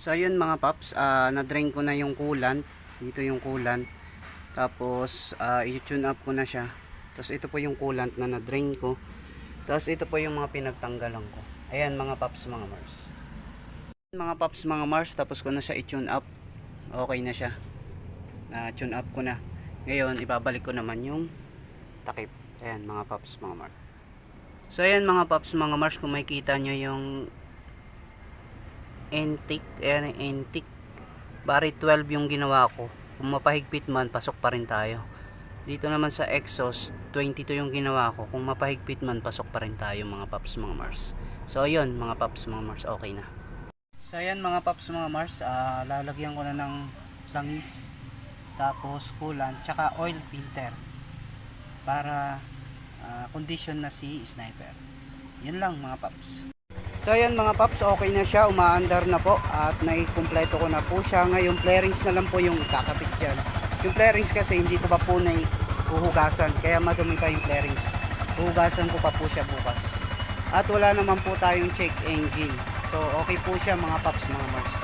So ayun mga paps, na-drain ko na yung coolant. Dito yung coolant. Tapos i-tune up ko na siya. Tapos ito po yung coolant na na-drain ko. Tapos ito po yung mga pinagtanggalan ko. Ayan mga paps, mga Mars. Mga paps, mga Mars, tapos ko na siya i-tune up. Okay na siya. Na-tune up ko na. Ngayon ibabalik ko naman yung takip. Ayan mga paps, mga Mars. So ayan mga paps, mga Mars, kung makikita nyo yung Entic, ayan, Entic bari 12 yung ginawa ko. Kung mapahigpit man, pasok pa rin tayo. Dito naman sa exhaust 22 yung ginawa ko. Kung mapahigpit man, pasok pa rin tayo mga paps, mga Mars. So ayun mga paps, mga Mars, okay na. So ayan mga paps, mga Mars, lalagyan ko na ng langis, tapos coolant, tsaka oil filter para condition na si sniper. Yun lang mga paps. So ayan mga paps, okay na siya, umaandar na po at naikumpleto ko na po siya. Ngayon flarings na lang po yung ikakapit dyan. Yung flarings kasi hindi ko pa po huhugasan, kaya madumi pa yung flarings. Huhugasan ko pa po siya bukas. At wala naman po tayong check engine. So okay po siya mga paps, mga Mars.